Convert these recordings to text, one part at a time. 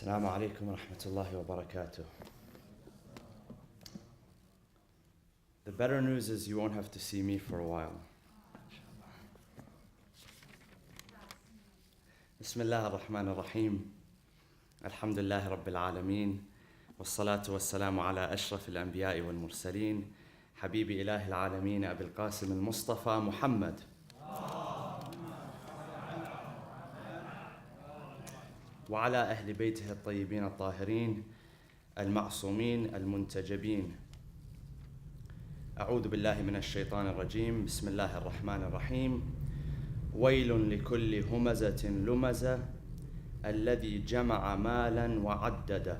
Assalamu alaikum wa rahmatullahi wa barakatuh. The better news is you won't have to see me for a while. Bismillah ar-Rahman ar-Rahim. Alhamdulillah Rabbil Alameen. Wassalatu wassalamu ala ashraf al-anbiya'i wal mursaleen. Habibi ilahi al-alameen Abil Qasim al-Mustafa Muhammad. وعلى أهل بيته الطيبين الطاهرين المعصومين المنتجبين. أعوذ بالله من الشيطان الرجيم. بسم الله الرحمن الرحيم. ويل لكل همزة لمزة الذي جمع مالا وعدده.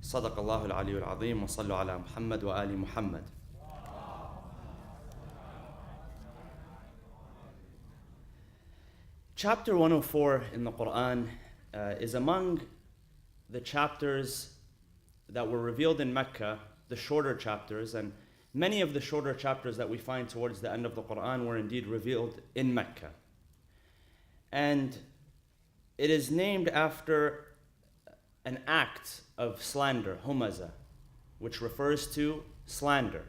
صدق الله العلي العظيم. وصلوا على محمد وآل محمد. Chapter 104 in the Quran is among the chapters that were revealed in Mecca, the shorter chapters, and many of the shorter chapters that we find towards the end of the Quran were indeed revealed in Mecca. And it is named after an act of slander, humaza, which refers to slander.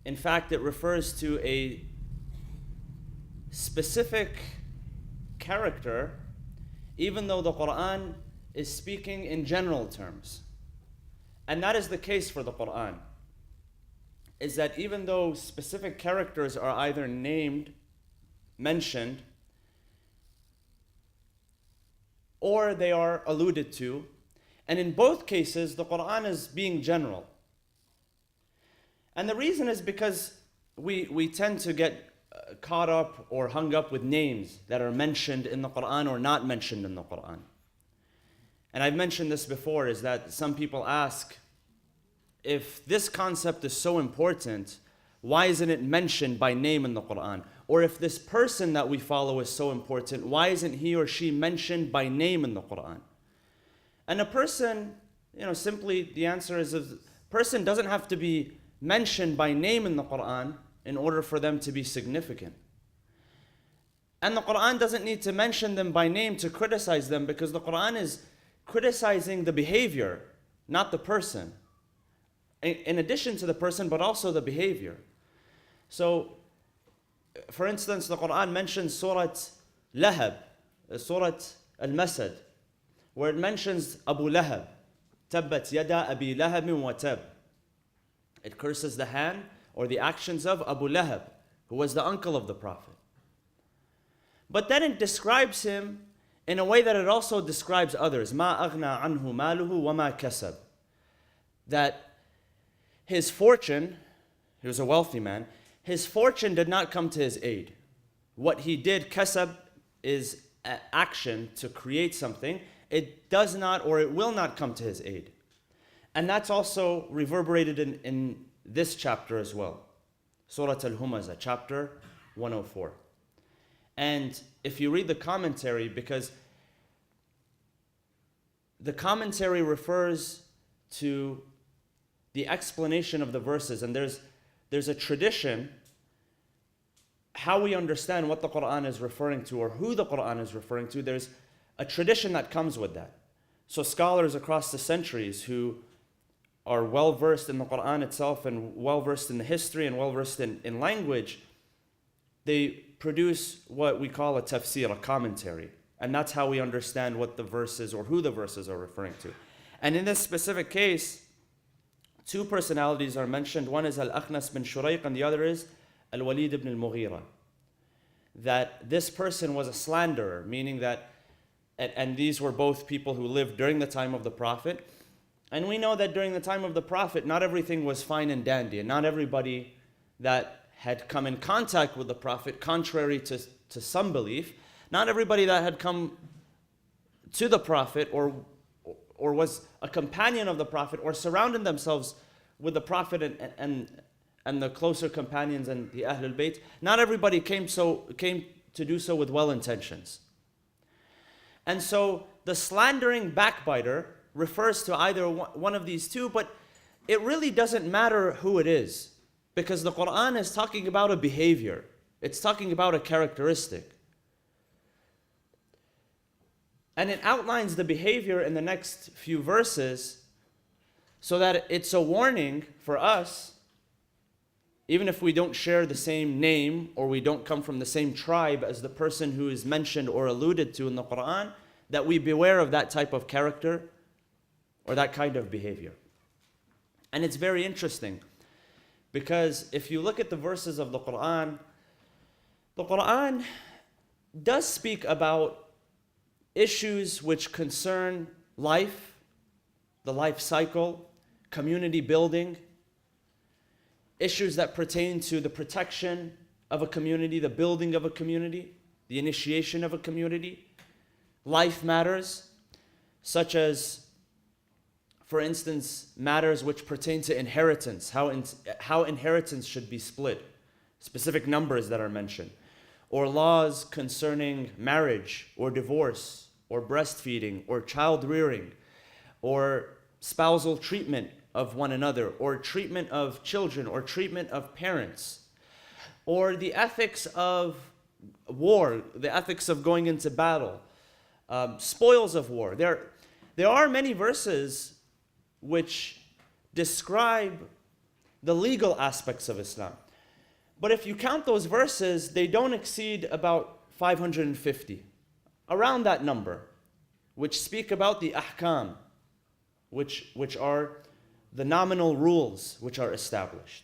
In fact, it refers to a specific character, even though the Quran is speaking in general terms. And that is the case for the Quran, is that even though specific characters are either named, mentioned, or they are alluded to, and in both cases the Quran is being general. And the reason is because we tend to get caught up or hung up with names that are mentioned in the Quran or not mentioned in the Quran. And I've mentioned this before, is that some people ask, if this concept is so important, why isn't it mentioned by name in the Quran? Or if this person that we follow is so important, why isn't he or she mentioned by name in the Quran? And a person, simply the answer is, a person doesn't have to be mentioned by name in the Quran in order for them to be significant. And the Quran doesn't need to mention them by name to criticize them, because the Quran is criticizing the behavior, not the person. In addition to the person, but also the behavior. So, for instance, the Quran mentions Surah Lahab, Surah Al-Masad, where it mentions Abu Lahab, Tabbat yada abi lahabin wa tab. It curses the hand or the actions of Abu Lahab, who was the uncle of the Prophet. But then it describes him in a way that it also describes others. Ma aghna anhu maluhu wa ma kasab. That his fortune, he was a wealthy man, his fortune did not come to his aid. What he did, kasab, is action to create something. It does not, or it will not come to his aid. And that's also reverberated in this chapter as well. Surah Al-Humaza, chapter 104. And if you read the commentary, because the commentary refers to the explanation of the verses, and there's a tradition how we understand what the Quran is referring to or who the Quran is referring to. There's a tradition that comes with that. So scholars across the centuries who are well-versed in the Quran itself and well-versed in the history and well-versed in language, they produce what we call a tafsir, a commentary. And that's how we understand what the verses or who the verses are referring to. And in this specific case, two personalities are mentioned. One is Al-Akhnas bin Shurayq and the other is Al-Walid ibn al-Mughira. That this person was a slanderer, meaning that, and these were both people who lived during the time of the Prophet. And we know that during the time of the Prophet, not everything was fine and dandy, and not everybody that had come in contact with the Prophet, contrary to some belief, not everybody that had come to the Prophet or was a companion of the Prophet or surrounded themselves with the Prophet and the closer companions and the Ahlul Bayt, not everybody came to do so with well intentions. And so the slandering backbiter refers to either one of these two, but it really doesn't matter who it is, because the Quran is talking about a behavior. It's talking about a characteristic. And it outlines the behavior in the next few verses so that it's a warning for us, even if we don't share the same name or we don't come from the same tribe as the person who is mentioned or alluded to in the Quran, that we beware of that type of character or that kind of behavior. And it's very interesting because if you look at the verses of the Quran does speak about issues which concern life, the life cycle, community building, issues that pertain to the protection of a community, the building of a community, the initiation of a community, life matters, such as, for instance, matters which pertain to inheritance, how inheritance should be split, specific numbers that are mentioned, or laws concerning marriage or divorce or breastfeeding or child rearing or spousal treatment of one another or treatment of children or treatment of parents or the ethics of war, the ethics of going into battle, spoils of war. There are many verses which describe the legal aspects of Islam. But if you count those verses, they don't exceed about 550, around that number, which speak about the ahkam, which are the nominal rules which are established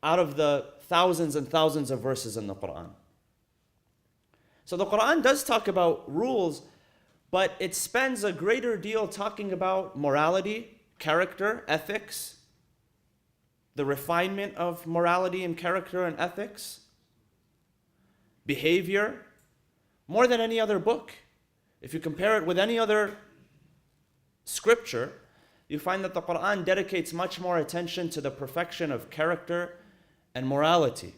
out of the thousands and thousands of verses in the Quran. So the Quran does talk about rules, but it spends a greater deal talking about morality, character, ethics, the refinement of morality and character and ethics, behavior, more than any other book. If you compare it with any other scripture, you find that the Quran dedicates much more attention to the perfection of character and morality.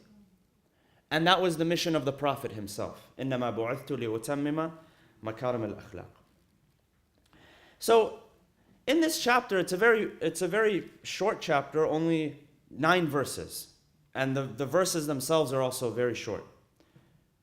And that was the mission of the Prophet himself. إِنَّمَا بُعِثْتُ لِأُتَمِّمَ مَكَارِمَ الْأَخْلَاقِ. So, in this chapter, it's a very short chapter, only 9 verses. And the verses themselves are also very short.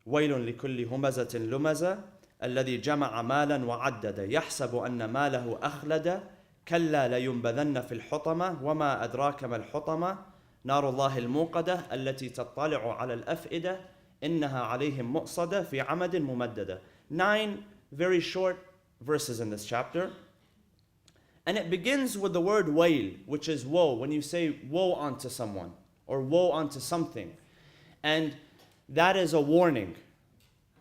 وَيْلٌ لِكُلِّ هُمَزَةٍ لُمَزَةٍ الَّذِي جَمَعَ مَالًا وَعَدَّدَ يَحْسَبُ أَنَّ مَالَهُ أَخْلَدَ كَلَّا لَيُنْبَذَنَّ فِي الْحُطَمَةِ وَمَا أَدْرَاكَ مَا الْحُطَمَةِ نَارُ اللَّهِ الْمُوقَدَةِ الَّتِي تَطَّلِعُ عَلَى الْأَفْئِدَةِ إِنَّهَا عَلَيْهِمْ مُؤْصَدَةٌ فِي عَمَدٍ مُمَدَّدَةٍ. 9 very short verses in this chapter. And it begins with the word wail, which is woe, when you say woe unto someone or woe unto something. And that is a warning.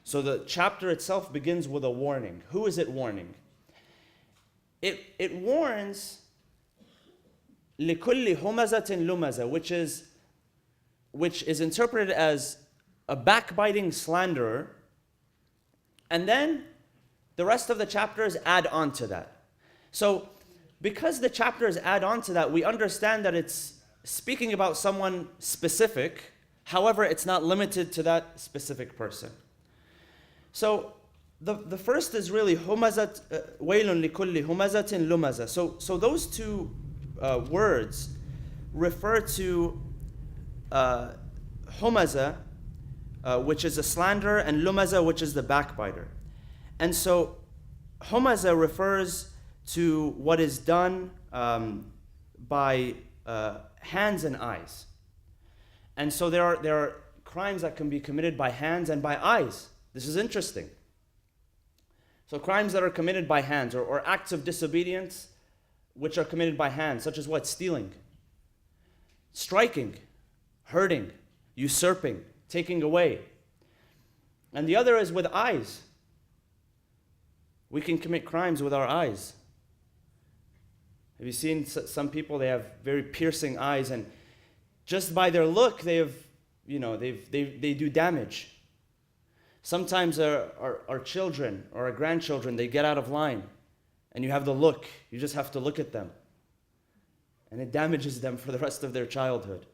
So the chapter itself begins with a warning. Who is it warning? It warns لِكُلِّ هُمَزَةٍ لُمَزَةٍ, which is interpreted as a backbiting slanderer. And then the rest of the chapters add on to that. So because the chapters add on to that, we understand that it's speaking about someone specific. However, it's not limited to that specific person. So the first is really وَيْلٌ لِكُلِّ هُمَزَةٍ لُمَزَةٍ. So those two words refer to humaza, which is a slanderer, and lumaza, which is the backbiter. And so humaza refers to what is done by hands and eyes. And so there are crimes that can be committed by hands and by eyes. This is interesting. So crimes that are committed by hands, or acts of disobedience which are committed by hands, such as what? Stealing, striking, hurting, usurping, taking away. And the other is with eyes. We can commit crimes with our eyes. Have you seen some people? They have very piercing eyes, and just by their look, they do damage. Sometimes our children or our grandchildren, they get out of line, and you have the look. You just have to look at them, and it damages them for the rest of their childhood.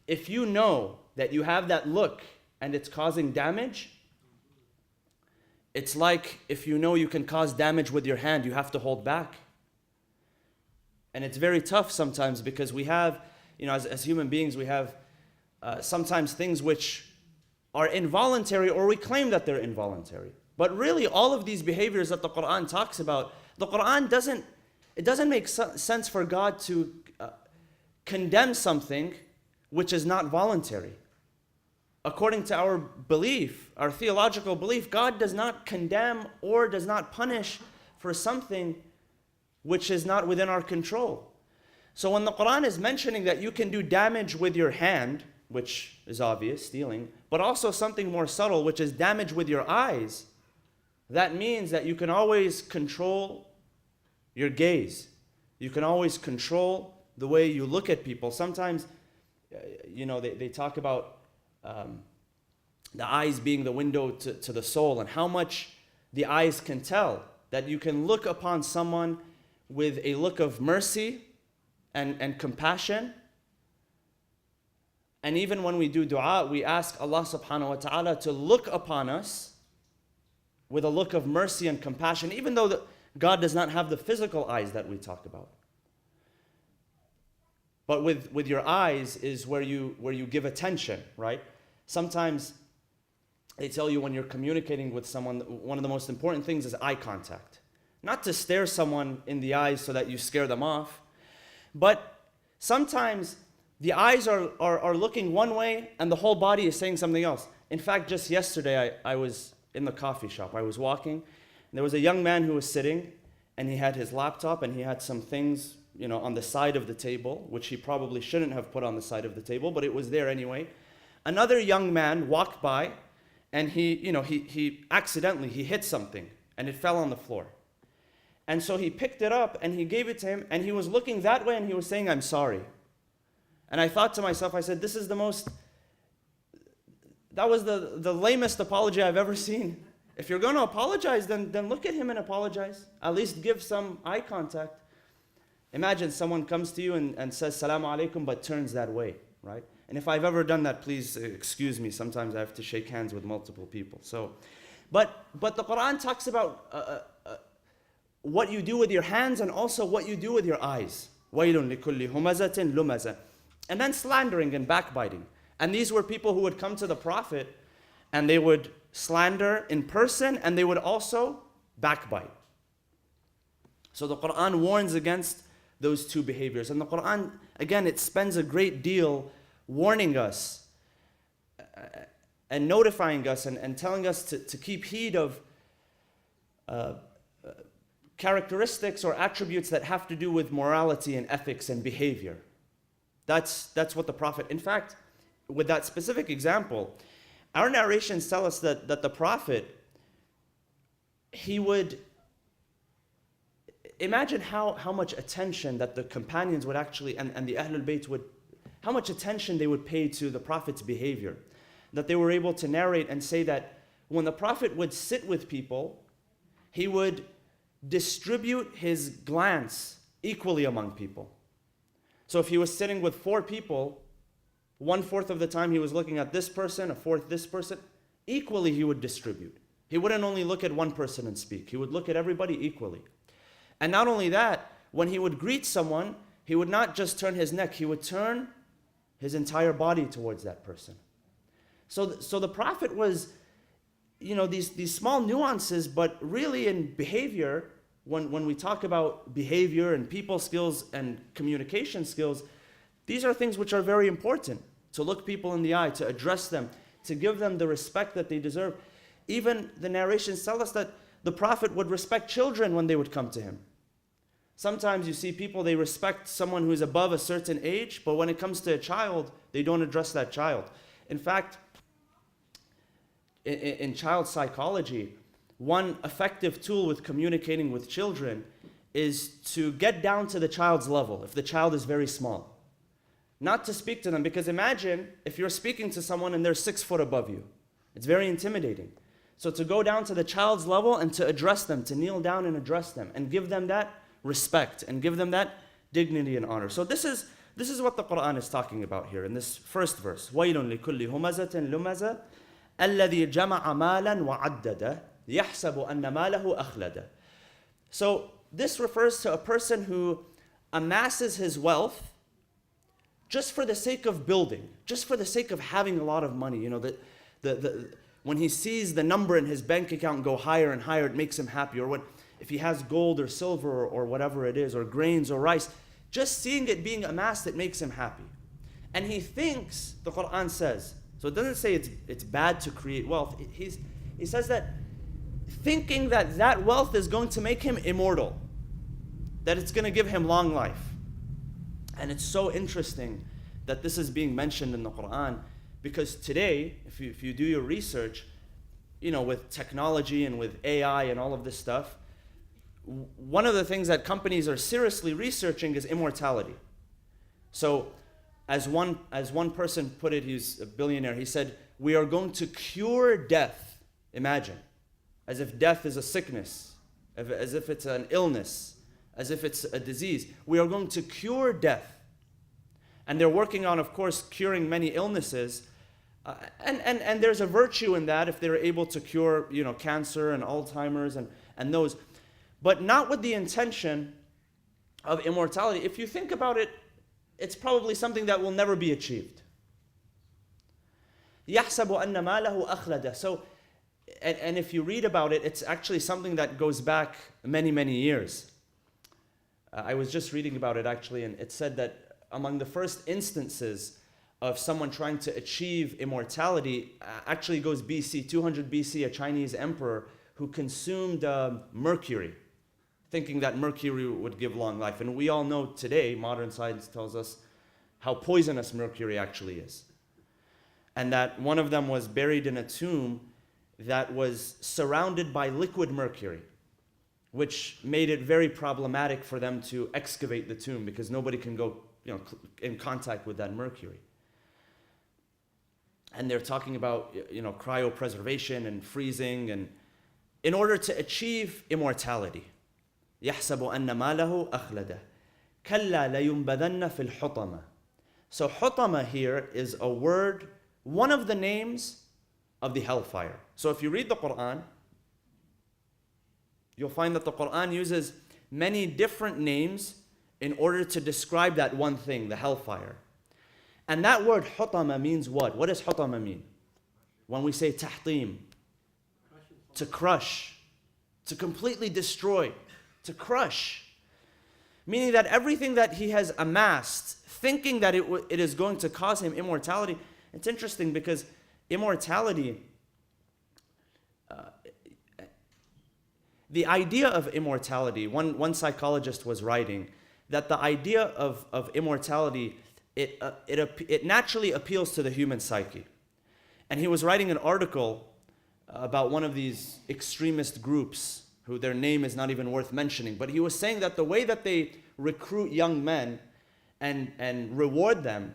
If you know that you have that look and it's causing damage, it's like if you know you can cause damage with your hand, you have to hold back. And it's very tough sometimes because we have, as human beings, we have sometimes things which are involuntary, or we claim that they're involuntary. But really, all of these behaviors that the Quran talks about, the Quran doesn't make sense for God to condemn something which is not voluntary. According to our belief, our theological belief, God does not condemn or does not punish for something which is not within our control. So when the Quran is mentioning that you can do damage with your hand, which is obvious, stealing, but also something more subtle, which is damage with your eyes, that means that you can always control your gaze. You can always control the way you look at people. Sometimes, they talk about the eyes being the window to the soul, and how much the eyes can tell. That you can look upon someone with a look of mercy and compassion. And even when we do dua, we ask Allah subhanahu wa ta'ala to look upon us with a look of mercy and compassion, even though God does not have the physical eyes that we talk about. But with your eyes is where you give attention, right? Sometimes they tell you when you're communicating with someone, one of the most important things is eye contact. Not to stare someone in the eyes so that you scare them off, but sometimes the eyes are looking one way and the whole body is saying something else. In fact, just yesterday I was in the coffee shop. I was walking, and there was a young man who was sitting, and he had his laptop and he had some things, on the side of the table, which he probably shouldn't have put on the side of the table, but it was there anyway. Another young man walked by, and he accidentally hit something, and it fell on the floor. And so he picked it up and he gave it to him, and he was looking that way and he was saying, "I'm sorry." And I thought to myself, I said, that was the lamest apology I've ever seen. If you're going to apologize, then look at him and apologize. At least give some eye contact. Imagine someone comes to you and says, "Salaam alaikum," but turns that way, right? And if I've ever done that, please excuse me. Sometimes I have to shake hands with multiple people. But the Quran talks about what you do with your hands and also what you do with your eyes. وَيْلٌ لِكُلِّ هُمَزَةٍ لُمَزَةٍ. And then slandering and backbiting. And these were people who would come to the Prophet and they would slander in person and they would also backbite. So the Quran warns against those two behaviors. And the Quran, again, it spends a great deal warning us and notifying us and telling us to keep heed of characteristics or attributes that have to do with morality and ethics and behavior. That's what the Prophet, in fact, with that specific example, our narrations tell us that the Prophet, he would imagine how much attention that the companions would actually, and the Ahlul Bayt would, how much attention they would pay to the Prophet's behavior. That they were able to narrate and say that when the Prophet would sit with people, he would distribute his glance equally among people. So if he was sitting with 4 people, 1/4 of the time he was looking at this person, 1/4 this person, equally he would distribute. He wouldn't only look at one person and speak, he would look at everybody equally. And not only that, when he would greet someone, he would not just turn his neck, he would turn his entire body towards that person. So the Prophet was, these small nuances, but really in behavior, when we talk about behavior and people skills and communication skills, these are things which are very important. To look people in the eye, to address them, to give them the respect that they deserve. Even the narrations tell us that the Prophet would respect children when they would come to him. Sometimes you see people, they respect someone who is above a certain age, but when it comes to a child, they don't address that child. In fact, in child psychology, one effective tool with communicating with children is to get down to the child's level, if the child is very small. Not to speak to them, because imagine if you're speaking to someone and they're 6 foot above you. It's very intimidating. So to go down to the child's level and to address them, to kneel down and address them, and give them that respect, and give them that dignity and honor. So this is what the Quran is talking about here in this first verse. وَيْلٌ لِكُلِّ هُمَزَةٍ لُمَزَةٍ الَّذِي جَمَعَ مَالًا وَعَدَّدَهُ يَحْسَبُ أَنَّ مَالَهُ أَخْلَدَهُ. So this refers to a person who amasses his wealth just for the sake of building, just for the sake of having a lot of money. when he sees the number in his bank account go higher and higher, it makes him happy. Or if he has gold or silver or whatever it is, or grains or rice, just seeing it being amassed, it makes him happy. And he thinks, the Quran says, so it doesn't say it's bad to create wealth. He says that thinking that that wealth is going to make him immortal, that it's going to give him long life. And it's so interesting that this is being mentioned in the Quran, because today, if you do your research, with technology and with AI and all of this stuff, one of the things that companies are seriously researching is immortality. So, as one person put it, he's a billionaire, he said, we are going to cure death. Imagine. As if death is a sickness, as if it's an illness, as if it's a disease. We are going to cure death. And they're working on, of course, curing many illnesses. And there's a virtue in that if they're able to cure, cancer and Alzheimer's and those. But not with the intention of immortality. If you think about it, it's probably something that will never be achieved. يَحْسَبُ أَنَّ مَالَهُ أَخْلَدَهُ. So, and if you read about it, it's actually something that goes back many, many years. I was just reading about it actually, and it said that among the first instances of someone trying to achieve immortality actually goes BC, 200 BC, a Chinese emperor who consumed mercury, thinking that mercury would give long life. And we all know today, modern science tells us how poisonous mercury actually is. And that one of them was buried in a tomb that was surrounded by liquid mercury, which made it very problematic for them to excavate the tomb because nobody can go in contact with that mercury. And they're talking about cryopreservation and freezing, and in order to achieve immortality. يَحْسَبُ أَنَّ مَالَهُ أَخْلَدَهُ كَلَّا لَيُنْبَذَنَّ فِي الْحُطَمَةِ. So hutama here is a word, one of the names of the hellfire. So if you read the Quran, you'll find that the Quran uses many different names in order to describe that one thing, the hellfire. And that word hutama means what? What does hutama mean? When we say tahtim, to crush, to completely destroy, to crush. Meaning that everything that he has amassed, thinking that it is going to cause him immortality. It's interesting because immortality, the idea of immortality, one psychologist was writing that the idea of immortality, it naturally appeals to the human psyche. And he was writing an article about one of these extremist groups who their name is not even worth mentioning. But he was saying that the way that they recruit young men and reward them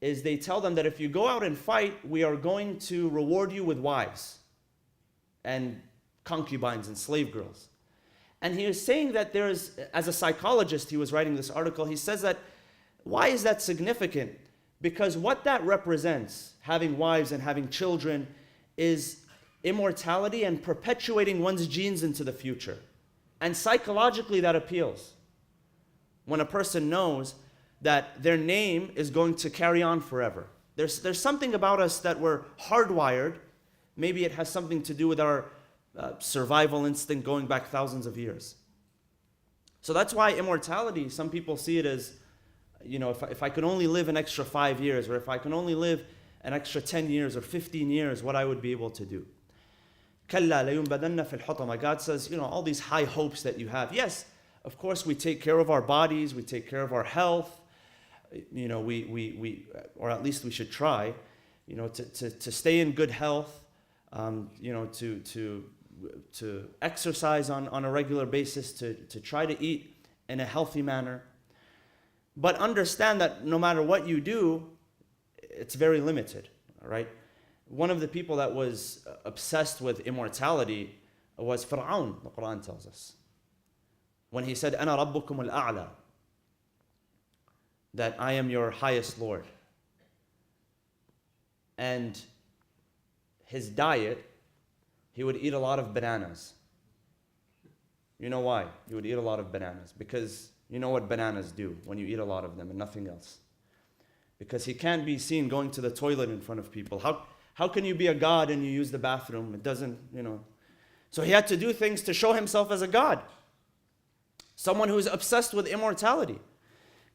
is they tell them that if you go out and fight, we are going to reward you with wives and concubines and slave girls. And he was saying that as a psychologist, he was writing this article, he says that, why is that significant? Because what that represents, having wives and having children, is immortality and perpetuating one's genes into the future. And psychologically that appeals. When a person knows that their name is going to carry on forever. There's something about us that we're hardwired. Maybe it has something to do with our survival instinct going back thousands of years. So that's why immortality, some people see it as, if I could only live an extra 5 years, or if I can only live an extra 10 years or 15 years, what I would be able to do. كَلَّا لَيُنْبَذَنَّ فِي الْحُطَمَةِ. God says, all these high hopes that you have. Yes, of course, we take care of our bodies, we take care of our health. We or at least we should try, to stay in good health, to exercise on a regular basis, to try to eat in a healthy manner. But understand that no matter what you do, it's very limited, all right? One of the people that was obsessed with immortality was Fir'aun, the Quran tells us. When he said, أَنَا رَبُّكُمُ الْأَعْلَى, that I am your highest Lord. And his diet, he would eat a lot of bananas. You know why? He would eat a lot of bananas. Because you know what bananas do when you eat a lot of them and nothing else. Because he can't be seen going to the toilet in front of people. How can you be a god and you use the bathroom? It doesn't, So he had to do things to show himself as a god. Someone who is obsessed with immortality.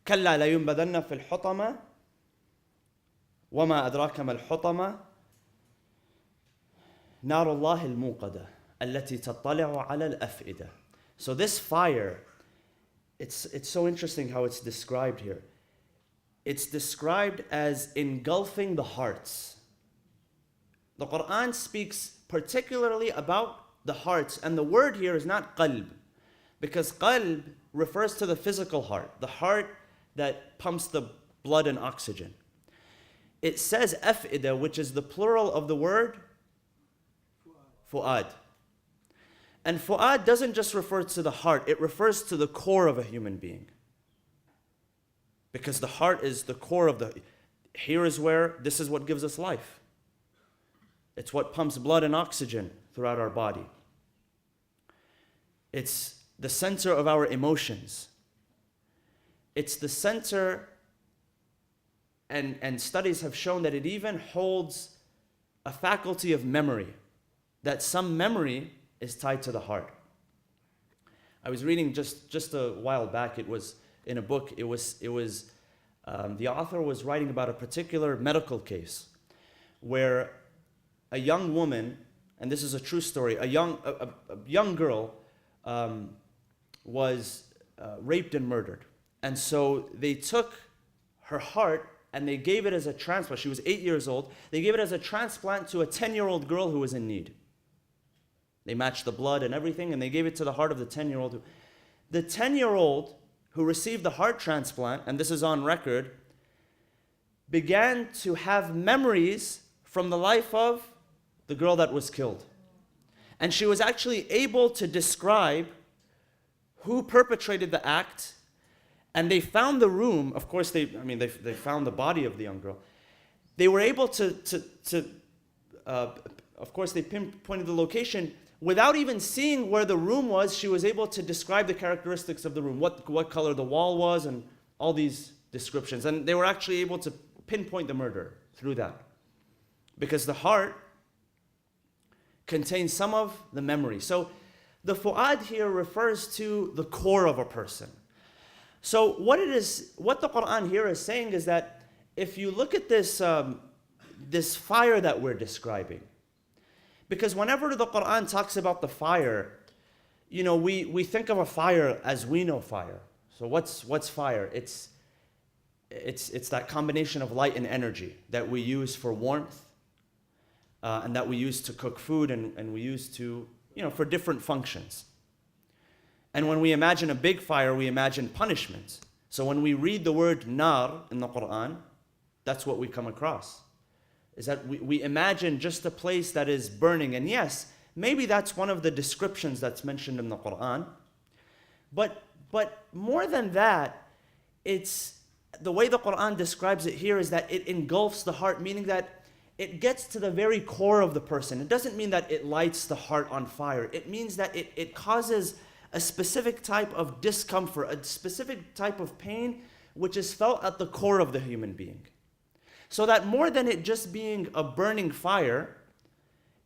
كلا لينبذن في الحطمة وما أدراك ما الحطمة نار الله الموقدة التي تطلع على الأفئدة. So this fire, it's so interesting how it's described here. It's described as engulfing the hearts. The Quran speaks particularly about the hearts, and the word here is not qalb, because qalb refers to the physical heart, the heart that pumps the blood and oxygen. It says af'ida, which is the plural of the word fu'ad. And fu'ad doesn't just refer to the heart, it refers to the core of a human being. Because the heart is the core of this is what gives us life. It's what pumps blood and oxygen throughout our body. It's the center of our emotions. It's the center, and studies have shown that it even holds a faculty of memory, that some memory is tied to the heart. I was reading just a while back, it was in a book, the author was writing about a particular medical case where a young woman, and this is a true story, a young girl was raped and murdered. And so they took her heart and they gave it as a transplant. She was 8 years old. They gave it as a transplant to a 10-year-old girl who was in need. They matched the blood and everything, and they gave it to the heart of the 10-year-old. The 10-year-old who received the heart transplant, and this is on record, began to have memories from the life of the girl that was killed. And she was actually able to describe who perpetrated the act, and they found the room. Of course, they found the body of the young girl. They were able to of course, they pinpointed the location. Without even seeing where the room was, she was able to describe the characteristics of the room, what color the wall was, and all these descriptions. And they were actually able to pinpoint the murderer through that. Because the heart contains some of the memory. So the fu'ad here refers to the core of a person. So what the Quran here is saying is that if you look at this fire that we're describing, because whenever the Quran talks about the fire, we think of a fire as we know fire. So what's fire? It's that combination of light and energy that we use for warmth, and that we use to cook food, and we use to, for different functions. And when we imagine a big fire, we imagine punishment. So when we read the word nar in the Quran, that's what we come across. Is that we imagine just a place that is burning. And yes, maybe that's one of the descriptions that's mentioned in the Quran. But more than that, it's the way the Quran describes it here is that it engulfs the heart, meaning that it gets to the very core of the person. It doesn't mean that it lights the heart on fire. It means that it causes a specific type of discomfort, a specific type of pain, which is felt at the core of the human being. So that more than it just being a burning fire,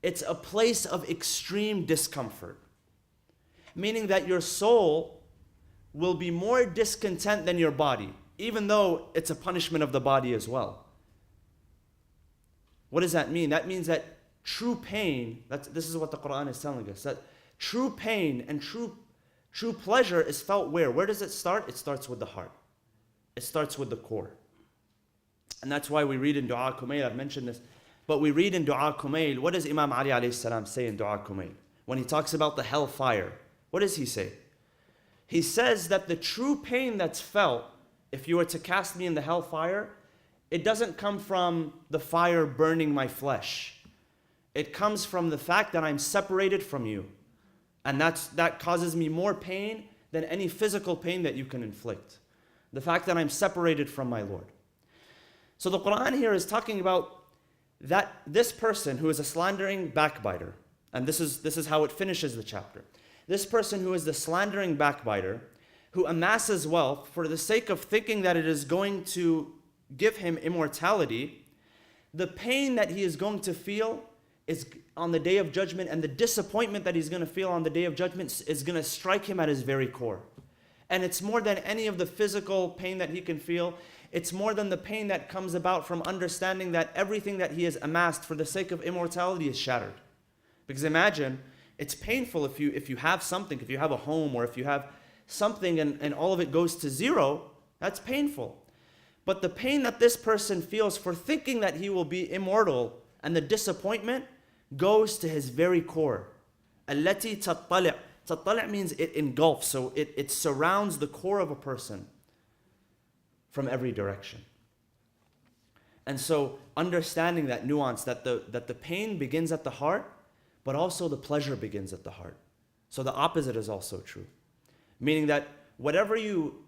it's a place of extreme discomfort. Meaning that your soul will be more discontent than your body, even though it's a punishment of the body as well. What does that mean? That means that true pain, this is what the Quran is telling us, that true pain and true pleasure is felt where? Where does it start? It starts with the heart. It starts with the core. And that's why we read in Dua Kumail, I've mentioned this, but we read in Dua Kumail, what does Imam Ali alayhi salam say in Dua Kumail? When he talks about the hellfire, what does he say? He says that the true pain that's felt, if you were to cast me in the hellfire, it doesn't come from the fire burning my flesh. It comes from the fact that I'm separated from you. And that causes me more pain than any physical pain that you can inflict. The fact that I'm separated from my Lord. So the Quran here is talking about that this person who is a slandering backbiter, and this is how it finishes the chapter. This person who is the slandering backbiter, who amasses wealth for the sake of thinking that it is going to give him immortality, the pain that he is going to feel is on the day of judgment, and the disappointment that he's going to feel on the day of judgment is going to strike him at his very core. And it's more than any of the physical pain that he can feel. It's more than the pain that comes about from understanding that everything that he has amassed for the sake of immortality is shattered. Because imagine, it's painful if you have something, if you have a home, or if you have something and all of it goes to zero, that's painful. But the pain that this person feels for thinking that he will be immortal, and the disappointment goes to his very core. التي تطلع. تطلع means it engulfs, so it surrounds the core of a person from every direction. And so understanding that nuance, that the pain begins at the heart, but also the pleasure begins at the heart. So the opposite is also true. Meaning that whatever you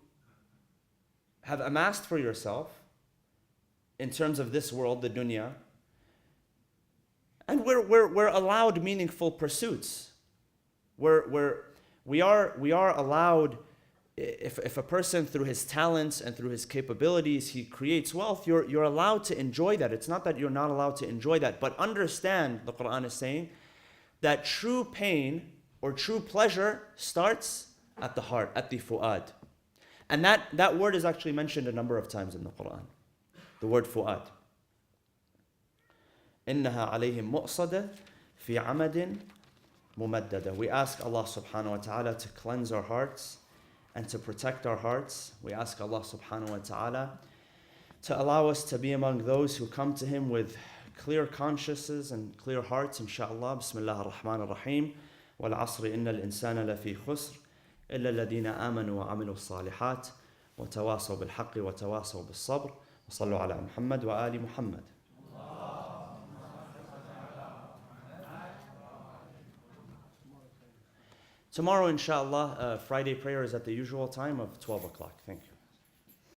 have amassed for yourself in terms of this world, the dunya, and we're allowed meaningful pursuits. We are allowed, if a person through his talents and through his capabilities, he creates wealth, you're allowed to enjoy that. It's not that you're not allowed to enjoy that, but understand, the Quran is saying, that true pain or true pleasure starts at the heart, at the fu'ad. And that word is actually mentioned a number of times in the Quran. The word fu'ad. إِنَّهَا عَلَيْهِمْ مُؤْصَدَةٌ فِي عَمَدٍ مُمَدَّدَةٍ. We ask Allah subhanahu wa ta'ala to cleanse our hearts and to protect our hearts. We ask Allah subhanahu wa ta'ala to allow us to be among those who come to Him with clear consciences and clear hearts, inshaAllah. Bismillah ar-Rahman ar-Rahim. وَالْعَصْرِ إِنَّ الْإِنسَانَ لَفِي خُسْرٍ إِلَّا الَّذِينَ آمَنُوا وَعَمِلُوا الصَّالِحَاتِ وَتَوَاصَوْا بِالْحَقِّ وَتَوَاصَوْا بِالصَّبْرِ وَصَلُّوا عَلَى مُحَمَّدٍ وَآلِ مُحَمَّدٍ. Tomorrow, inshallah, Friday prayer is at the usual time of 12 o'clock. Thank you.